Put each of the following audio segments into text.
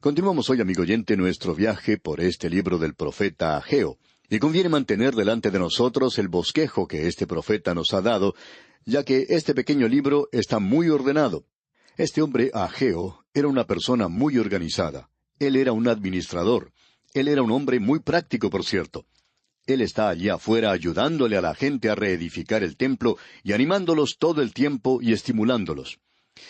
Continuamos hoy, amigo oyente, nuestro viaje por este libro del profeta Ageo, y conviene mantener delante de nosotros el bosquejo que este profeta nos ha dado, ya que este pequeño libro está muy ordenado. Este hombre Ageo era una persona muy organizada. Él era un administrador. Él era un hombre muy práctico, por cierto. Él está allí afuera ayudándole a la gente a reedificar el templo y animándolos todo el tiempo y estimulándolos.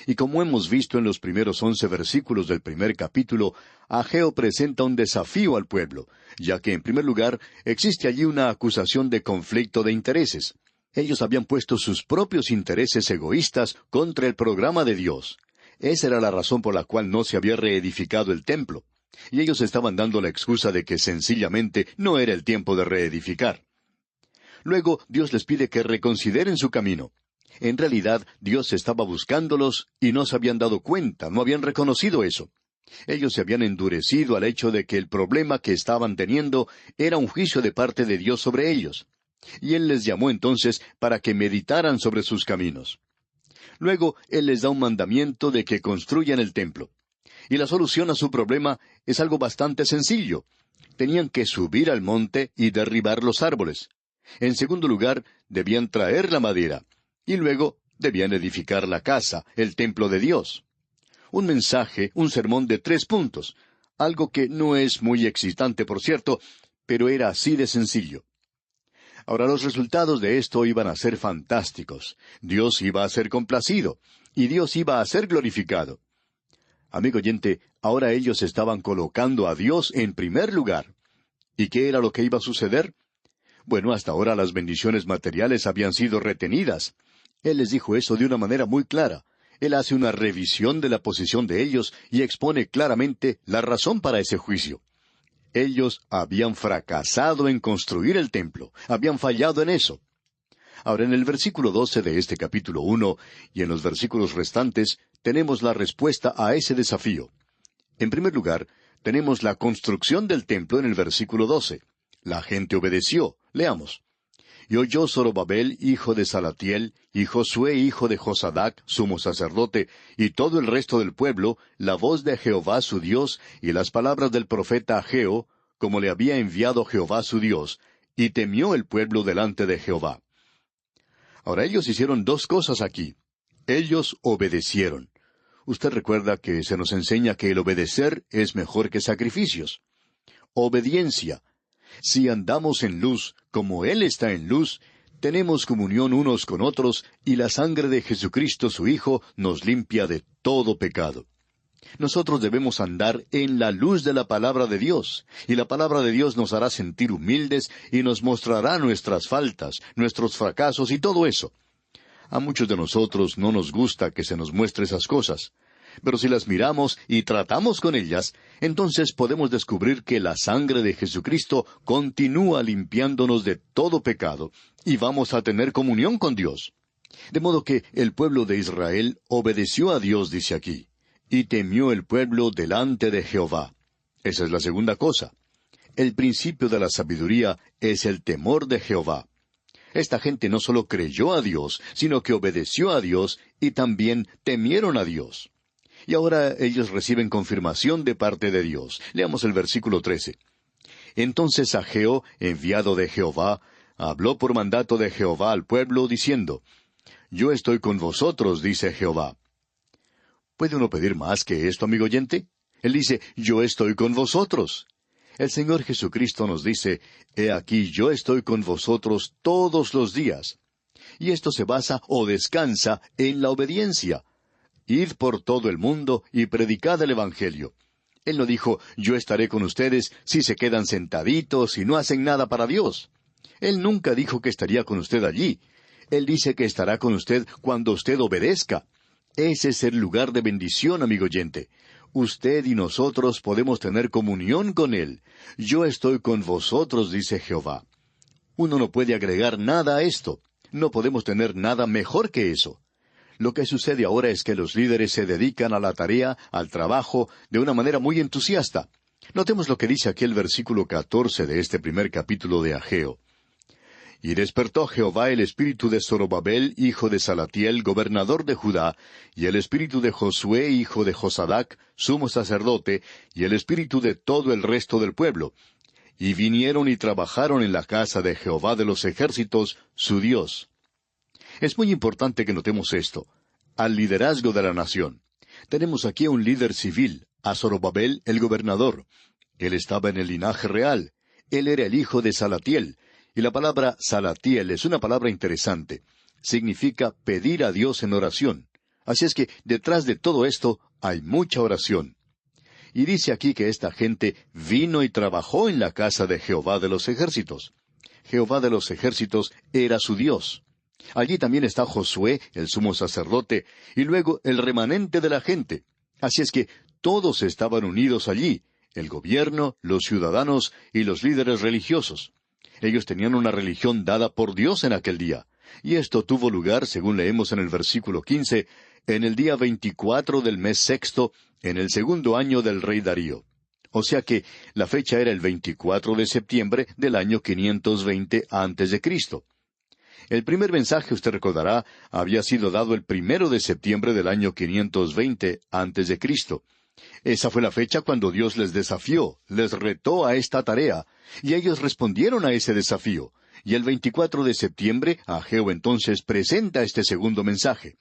Y como hemos visto en los primeros 11 versículos del primer capítulo, Ageo presenta un desafío al pueblo, ya que en primer lugar existe allí una acusación de conflicto de intereses. Ellos habían puesto sus propios intereses egoístas contra el programa de Dios. Esa era la razón por la cual no se había reedificado el templo. Y ellos estaban dando la excusa de que sencillamente no era el tiempo de reedificar. Luego Dios les pide que reconsideren su camino. En realidad, Dios estaba buscándolos y no se habían dado cuenta, no habían reconocido eso. Ellos se habían endurecido al hecho de que el problema que estaban teniendo era un juicio de parte de Dios sobre ellos. Y Él les llamó entonces para que meditaran sobre sus caminos. Luego, Él les da un mandamiento de que construyan el templo. Y la solución a su problema es algo bastante sencillo. Tenían que subir al monte y derribar los árboles. En segundo lugar, debían traer la madera. Y luego debían edificar la casa, el templo de Dios. Un mensaje, un sermón de 3 puntos. Algo que no es muy excitante, por cierto, pero era así de sencillo. Ahora, los resultados de esto iban a ser fantásticos. Dios iba a ser complacido, y Dios iba a ser glorificado. Amigo oyente, ahora ellos estaban colocando a Dios en primer lugar. ¿Y qué era lo que iba a suceder? Bueno, hasta ahora las bendiciones materiales habían sido retenidas. Él les dijo eso de una manera muy clara. Él hace una revisión de la posición de ellos y expone claramente la razón para ese juicio. Ellos habían fracasado en construir el templo, habían fallado en eso. Ahora, en el versículo 12 de este capítulo 1 y en los versículos restantes, tenemos la respuesta a ese desafío. En primer lugar, tenemos la construcción del templo en el versículo 12. La gente obedeció. Leamos. Y oyó Zorobabel, hijo de Salatiel, y Josué, hijo de Josadac, sumo sacerdote, y todo el resto del pueblo, la voz de Jehová su Dios, y las palabras del profeta Ageo, como le había enviado Jehová su Dios, y temió el pueblo delante de Jehová. Ahora ellos hicieron 2 cosas aquí. Ellos obedecieron. Usted recuerda que se nos enseña que el obedecer es mejor que sacrificios. Obediencia. Si andamos en luz, como Él está en luz, tenemos comunión unos con otros, y la sangre de Jesucristo su Hijo nos limpia de todo pecado. Nosotros debemos andar en la luz de la palabra de Dios, y la palabra de Dios nos hará sentir humildes y nos mostrará nuestras faltas, nuestros fracasos y todo eso. A muchos de nosotros no nos gusta que se nos muestre esas cosas. Pero si las miramos y tratamos con ellas, entonces podemos descubrir que la sangre de Jesucristo continúa limpiándonos de todo pecado, y vamos a tener comunión con Dios. De modo que el pueblo de Israel obedeció a Dios, dice aquí, y temió el pueblo delante de Jehová. Esa es la segunda cosa. El principio de la sabiduría es el temor de Jehová. Esta gente no solo creyó a Dios, sino que obedeció a Dios y también temieron a Dios. Y ahora ellos reciben confirmación de parte de Dios. Leamos el versículo 13. Entonces Ageo, enviado de Jehová, habló por mandato de Jehová al pueblo, diciendo, Yo estoy con vosotros, dice Jehová. ¿Puede uno pedir más que esto, amigo oyente? Él dice, Yo estoy con vosotros. El Señor Jesucristo nos dice, He aquí yo estoy con vosotros todos los días. Y esto se basa o descansa en la obediencia. Id por todo el mundo y predicad el Evangelio. Él no dijo, yo estaré con ustedes si se quedan sentaditos y no hacen nada para Dios. Él nunca dijo que estaría con usted allí. Él dice que estará con usted cuando usted obedezca. Ese es el lugar de bendición, amigo oyente. Usted y nosotros podemos tener comunión con Él. Yo estoy con vosotros, dice Jehová. Uno no puede agregar nada a esto. No podemos tener nada mejor que eso. Lo que sucede ahora es que los líderes se dedican a la tarea, al trabajo, de una manera muy entusiasta. Notemos lo que dice aquí el versículo 14 de este primer capítulo de Ageo. Y despertó Jehová el espíritu de Zorobabel, hijo de Salatiel, gobernador de Judá, y el espíritu de Josué, hijo de Josadac, sumo sacerdote, y el espíritu de todo el resto del pueblo. Y vinieron y trabajaron en la casa de Jehová de los ejércitos, su Dios. Es muy importante que notemos esto. Al liderazgo de la nación. Tenemos aquí a un líder civil, a Zorobabel, el gobernador. Él estaba en el linaje real. Él era el hijo de Salatiel. Y la palabra Salatiel es una palabra interesante. Significa pedir a Dios en oración. Así es que detrás de todo esto hay mucha oración. Y dice aquí que esta gente vino y trabajó en la casa de Jehová de los ejércitos. Jehová de los ejércitos era su Dios. Allí también está Josué, el sumo sacerdote, y luego el remanente de la gente. Así es que todos estaban unidos allí, el gobierno, los ciudadanos y los líderes religiosos. Ellos tenían una religión dada por Dios en aquel día. Y esto tuvo lugar, según leemos en el versículo 15, en el día 24 del mes sexto, en el segundo año del rey Darío. O sea que la fecha era el 24 de septiembre del año 520 antes de Cristo. El primer mensaje, usted recordará, había sido dado el 1 de septiembre del año 520 antes de Cristo. Esa fue la fecha cuando Dios les desafió, les retó a esta tarea, y ellos respondieron a ese desafío. Y el 24 de septiembre, Ageo entonces presenta este segundo mensaje.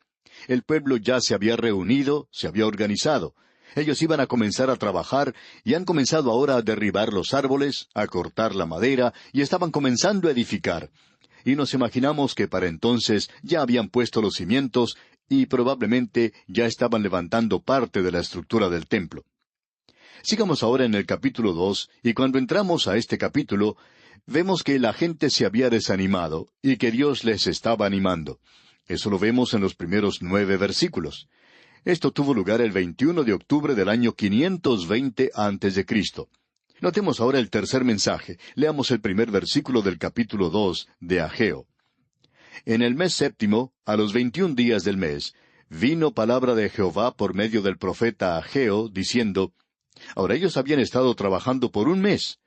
El pueblo ya se había reunido, se había organizado. Ellos iban a comenzar a trabajar, y han comenzado ahora a derribar los árboles, a cortar la madera, y estaban comenzando a edificar. Y nos imaginamos que para entonces ya habían puesto los cimientos, y probablemente ya estaban levantando parte de la estructura del templo. Sigamos ahora en el capítulo 2, y cuando entramos a este capítulo, vemos que la gente se había desanimado, y que Dios les estaba animando. Eso lo vemos en los primeros 9 versículos. Esto tuvo lugar el 21 de octubre del año 520 antes de Cristo. Notemos ahora el tercer mensaje. Leamos el primer versículo del capítulo 2 de Ageo. En el mes séptimo, a los 21 días del mes, vino palabra de Jehová por medio del profeta Ageo, diciendo, ahora ellos habían estado trabajando por un mes.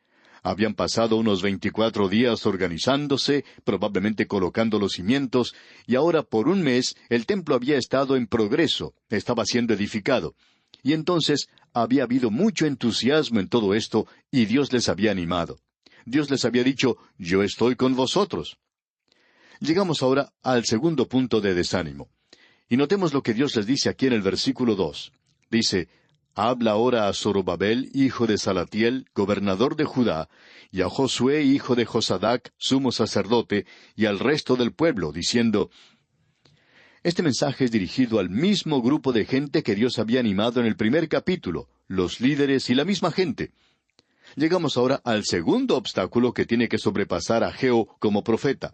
Habían pasado unos 24 días organizándose, probablemente colocando los cimientos, y ahora por un mes el templo había estado en progreso, estaba siendo edificado. Y entonces había habido mucho entusiasmo en todo esto, y Dios les había animado. Dios les había dicho, yo estoy con vosotros. Llegamos ahora al segundo punto de desánimo. Y notemos lo que Dios les dice aquí en el versículo 2. Dice, habla ahora a Zorobabel, hijo de Salatiel, gobernador de Judá, y a Josué, hijo de Josadac, sumo sacerdote, y al resto del pueblo, diciendo... Este mensaje es dirigido al mismo grupo de gente que Dios había animado en el primer capítulo, los líderes y la misma gente. Llegamos ahora al segundo obstáculo que tiene que sobrepasar a Ageo como profeta.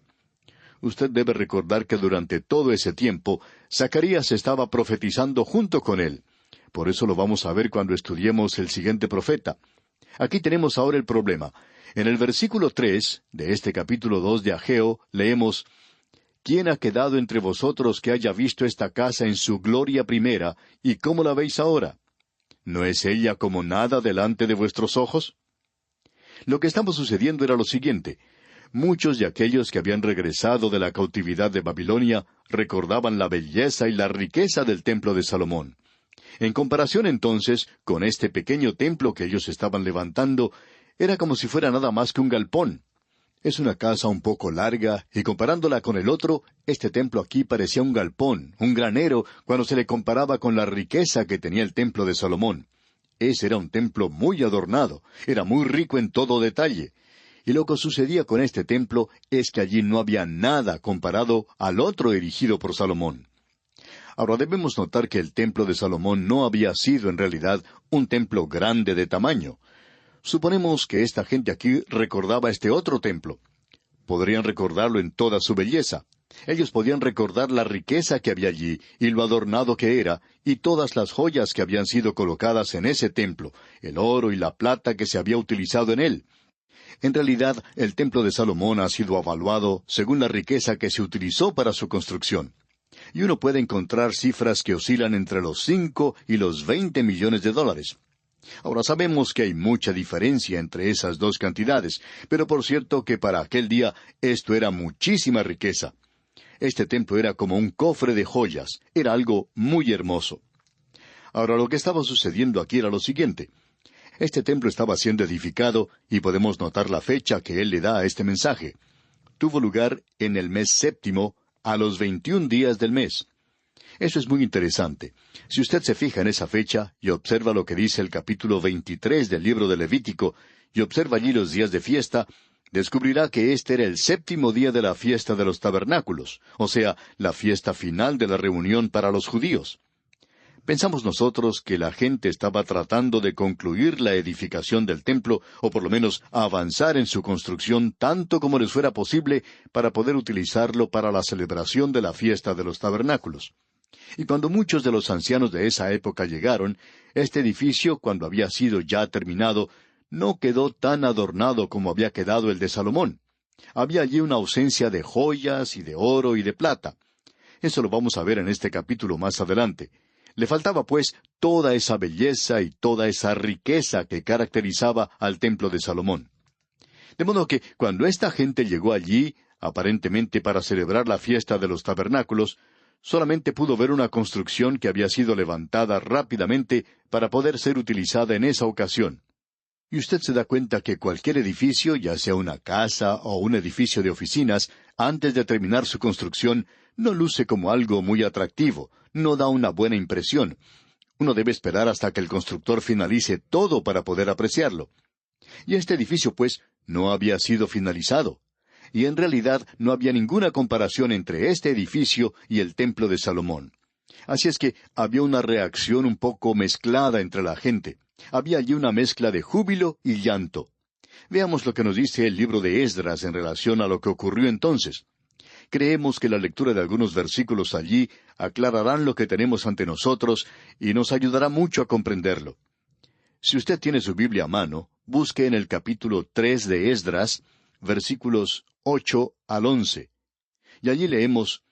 Usted debe recordar que durante todo ese tiempo, Zacarías estaba profetizando junto con él. Por eso lo vamos a ver cuando estudiemos el siguiente profeta. Aquí tenemos ahora el problema. En el versículo 3 de este capítulo 2 de Ageo, leemos, ¿quién ha quedado entre vosotros que haya visto esta casa en su gloria primera, y cómo la veis ahora? ¿No es ella como nada delante de vuestros ojos? Lo que estaba sucediendo era lo siguiente. Muchos de aquellos que habían regresado de la cautividad de Babilonia recordaban la belleza y la riqueza del templo de Salomón. En comparación entonces con este pequeño templo que ellos estaban levantando, era como si fuera nada más que un galpón. Es una casa un poco larga, y comparándola con el otro, este templo aquí parecía un galpón, un granero, cuando se le comparaba con la riqueza que tenía el templo de Salomón. Ese era un templo muy adornado, era muy rico en todo detalle. Y lo que sucedía con este templo es que allí no había nada comparado al otro erigido por Salomón. Ahora debemos notar que el templo de Salomón no había sido en realidad un templo grande de tamaño. Suponemos que esta gente aquí recordaba este otro templo. Podrían recordarlo en toda su belleza. Ellos podían recordar la riqueza que había allí, y lo adornado que era, y todas las joyas que habían sido colocadas en ese templo, el oro y la plata que se había utilizado en él. En realidad, el templo de Salomón ha sido evaluado según la riqueza que se utilizó para su construcción. Y uno puede encontrar cifras que oscilan entre los 5 y los 20 millones de dólares. Ahora sabemos que hay mucha diferencia entre esas dos cantidades, pero por cierto que para aquel día esto era muchísima riqueza. Este templo era como un cofre de joyas, era algo muy hermoso. Ahora lo que estaba sucediendo aquí era lo siguiente. Este templo estaba siendo edificado y podemos notar la fecha que él le da a este mensaje. Tuvo lugar en el mes séptimo, a los 21 días del mes. Eso es muy interesante. Si usted se fija en esa fecha y observa lo que dice el capítulo 23 del libro de Levítico, y observa allí los días de fiesta, descubrirá que este era el séptimo día de la fiesta de los tabernáculos, o sea, la fiesta final de la reunión para los judíos. Pensamos nosotros que la gente estaba tratando de concluir la edificación del templo, o por lo menos avanzar en su construcción tanto como les fuera posible para poder utilizarlo para la celebración de la fiesta de los tabernáculos. Y cuando muchos de los ancianos de esa época llegaron, este edificio, cuando había sido ya terminado, no quedó tan adornado como había quedado el de Salomón. Había allí una ausencia de joyas y de oro y de plata. Eso lo vamos a ver en este capítulo más adelante. Le faltaba, pues, toda esa belleza y toda esa riqueza que caracterizaba al templo de Salomón. De modo que, cuando esta gente llegó allí, aparentemente para celebrar la fiesta de los tabernáculos, solamente pudo ver una construcción que había sido levantada rápidamente para poder ser utilizada en esa ocasión. Y usted se da cuenta que cualquier edificio, ya sea una casa o un edificio de oficinas, antes de terminar su construcción, no luce como algo muy atractivo, no da una buena impresión. Uno debe esperar hasta que el constructor finalice todo para poder apreciarlo. Y este edificio, pues, no había sido finalizado. Y en realidad no había ninguna comparación entre este edificio y el templo de Salomón. Así es que había una reacción un poco mezclada entre la gente. Había allí una mezcla de júbilo y llanto. Veamos lo que nos dice el libro de Esdras en relación a lo que ocurrió entonces. Creemos que la lectura de algunos versículos allí aclararán lo que tenemos ante nosotros y nos ayudará mucho a comprenderlo. Si usted tiene su Biblia a mano, busque en el capítulo 3 de Esdras, versículos 8 al 11. Y allí leemos: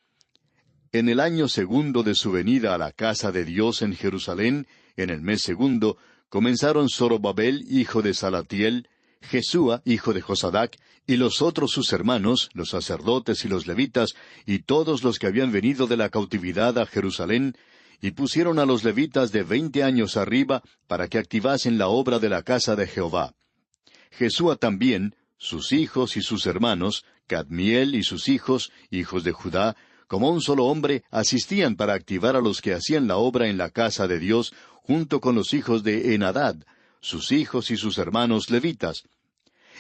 En el año segundo de su venida a la casa de Dios en Jerusalén, en el mes segundo, comenzaron Zorobabel, hijo de Salatiel, Jesúa, hijo de Josadac, y los otros sus hermanos, los sacerdotes y los levitas, y todos los que habían venido de la cautividad a Jerusalén, y pusieron a los levitas de 20 años arriba para que activasen la obra de la casa de Jehová. Jesúa también, sus hijos y sus hermanos, Cadmiel y sus hijos, hijos de Judá, como un solo hombre, asistían para activar a los que hacían la obra en la casa de Dios, junto con los hijos de Enadad, sus hijos y sus hermanos levitas.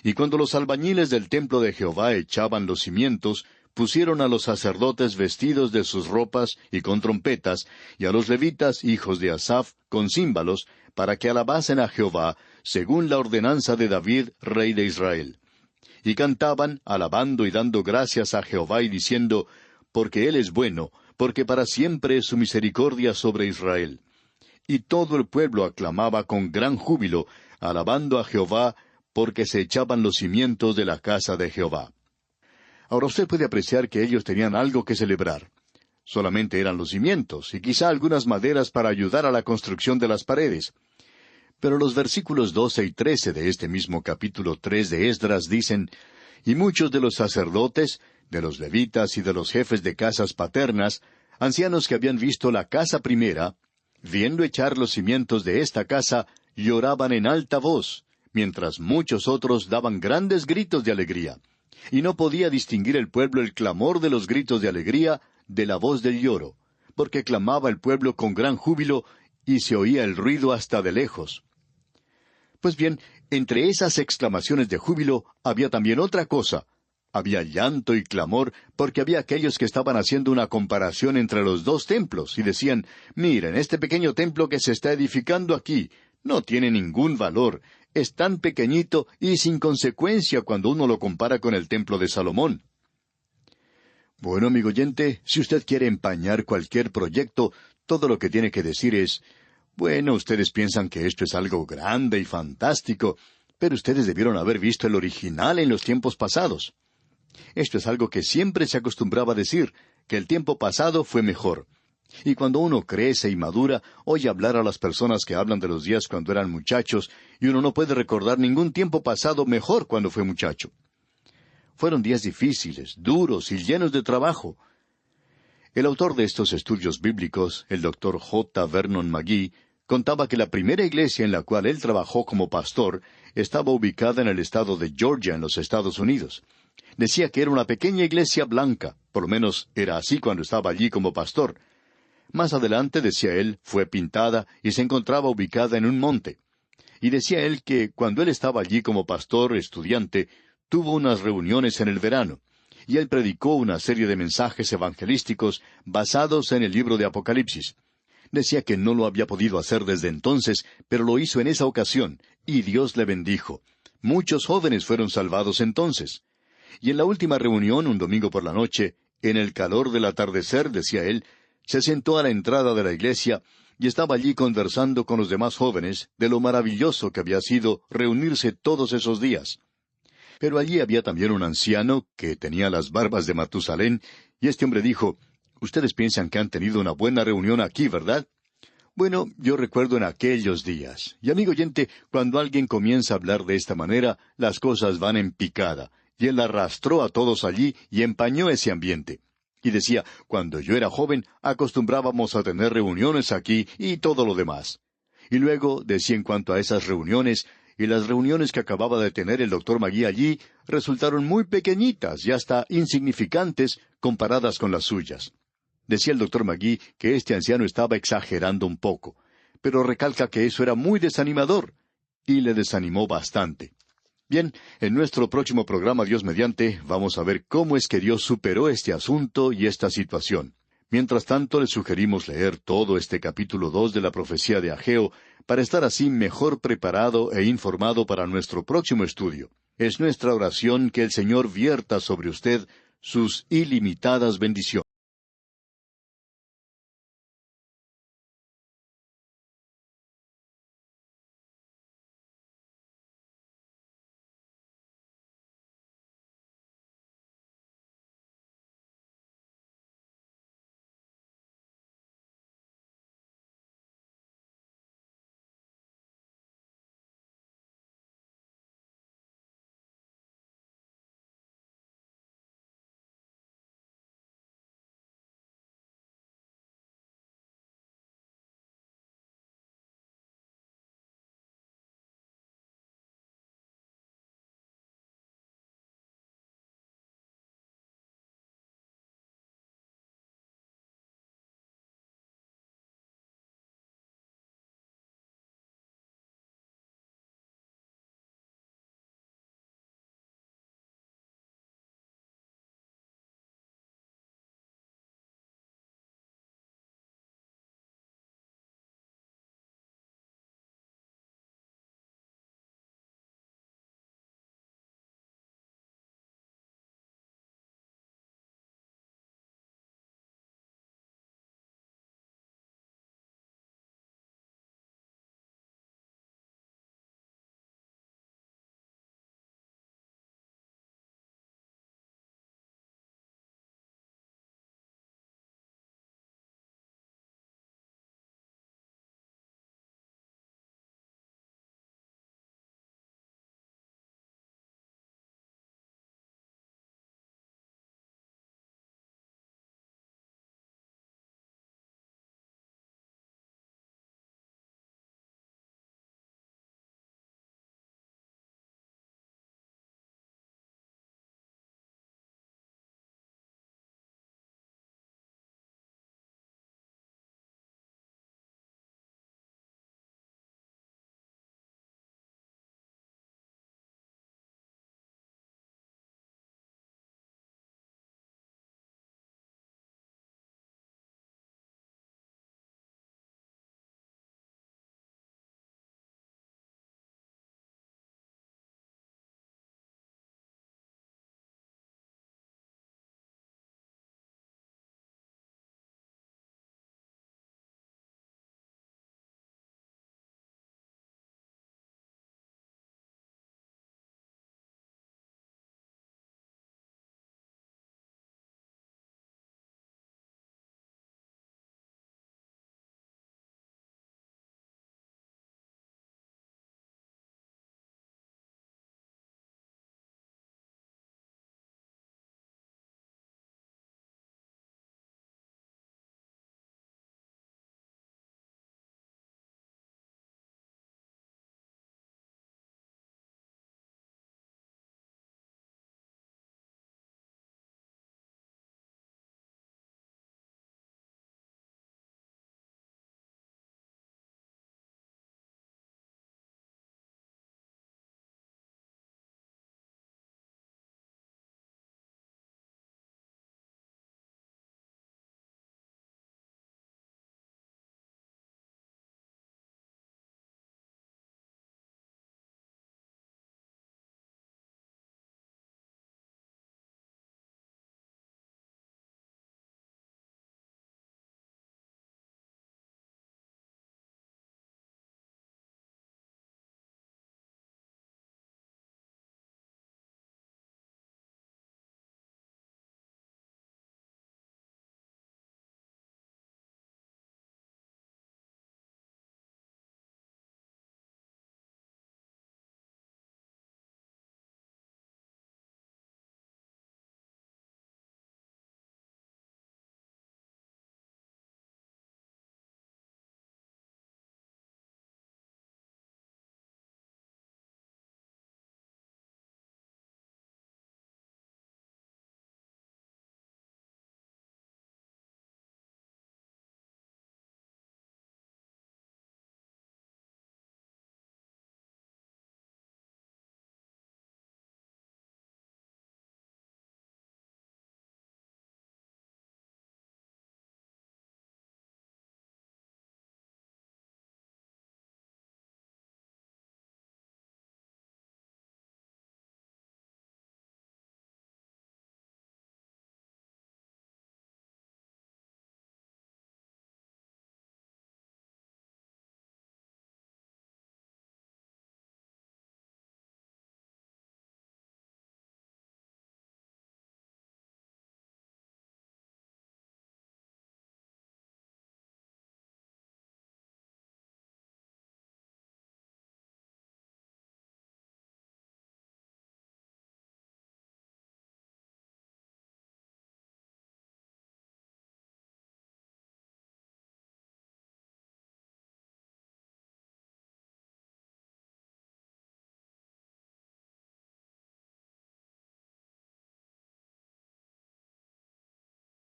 Y cuando los albañiles del templo de Jehová echaban los cimientos, pusieron a los sacerdotes vestidos de sus ropas y con trompetas, y a los levitas, hijos de Asaph, con címbalos, para que alabasen a Jehová, según la ordenanza de David, rey de Israel. Y cantaban, alabando y dando gracias a Jehová y diciendo: Porque Él es bueno, porque para siempre es su misericordia sobre Israel. Y todo el pueblo aclamaba con gran júbilo, alabando a Jehová, porque se echaban los cimientos de la casa de Jehová. Ahora usted puede apreciar que ellos tenían algo que celebrar. Solamente eran los cimientos, y quizá algunas maderas para ayudar a la construcción de las paredes. Pero los versículos 12 y 13 de este mismo capítulo 3 de Esdras dicen: Y muchos de los sacerdotes, de los levitas y de los jefes de casas paternas, ancianos que habían visto la casa primera, viendo echar los cimientos de esta casa, lloraban en alta voz, mientras muchos otros daban grandes gritos de alegría. Y no podía distinguir el pueblo el clamor de los gritos de alegría de la voz del lloro, porque clamaba el pueblo con gran júbilo, y se oía el ruido hasta de lejos. Pues bien, entre esas exclamaciones de júbilo había también otra cosa. Había llanto y clamor, porque había aquellos que estaban haciendo una comparación entre los dos templos, y decían: Miren, este pequeño templo que se está edificando aquí no tiene ningún valor, es tan pequeñito y sin consecuencia cuando uno lo compara con el templo de Salomón. Bueno, amigo oyente, si usted quiere empañar cualquier proyecto, todo lo que tiene que decir es: Bueno, ustedes piensan que esto es algo grande y fantástico, pero ustedes debieron haber visto el original en los tiempos pasados. Esto es algo que siempre se acostumbraba a decir, que el tiempo pasado fue mejor. Y cuando uno crece y madura, oye hablar a las personas que hablan de los días cuando eran muchachos, y uno no puede recordar ningún tiempo pasado mejor cuando fue muchacho. Fueron días difíciles, duros y llenos de trabajo. El autor de estos estudios bíblicos, el Dr. J. Vernon McGee, contaba que la primera iglesia en la cual él trabajó como pastor estaba ubicada en el estado de Georgia, en los Estados Unidos. Decía que era una pequeña iglesia blanca, por lo menos era así cuando estaba allí como pastor. Más adelante, decía él, fue pintada y se encontraba ubicada en un monte. Y decía él que cuando él estaba allí como pastor estudiante, tuvo unas reuniones en el verano, y él predicó una serie de mensajes evangelísticos basados en el libro de Apocalipsis. Decía que no lo había podido hacer desde entonces, pero lo hizo en esa ocasión, y Dios le bendijo. Muchos jóvenes fueron salvados entonces. Y en la última reunión, un domingo por la noche, en el calor del atardecer, decía él, se sentó a la entrada de la iglesia y estaba allí conversando con los demás jóvenes de lo maravilloso que había sido reunirse todos esos días. Pero allí había también un anciano que tenía las barbas de Matusalén, y este hombre dijo, «Ustedes piensan que han tenido una buena reunión aquí, ¿verdad?» Bueno, yo recuerdo en aquellos días. Y amigo oyente, cuando alguien comienza a hablar de esta manera, las cosas van en picada. Y él arrastró a todos allí y empañó ese ambiente. Y decía, cuando yo era joven, acostumbrábamos a tener reuniones aquí y todo lo demás. Y luego decía en cuanto a esas reuniones, y las reuniones que acababa de tener el Dr. McGee allí resultaron muy pequeñitas y hasta insignificantes comparadas con las suyas. Decía el Dr. McGee que este anciano estaba exagerando un poco, pero recalca que eso era muy desanimador, y le desanimó bastante. Bien, en nuestro próximo programa, Dios mediante, vamos a ver cómo es que Dios superó este asunto y esta situación. Mientras tanto, le sugerimos leer todo este capítulo 2 de la profecía de Ageo para estar así mejor preparado e informado para nuestro próximo estudio. Es nuestra oración que el Señor vierta sobre usted sus ilimitadas bendiciones.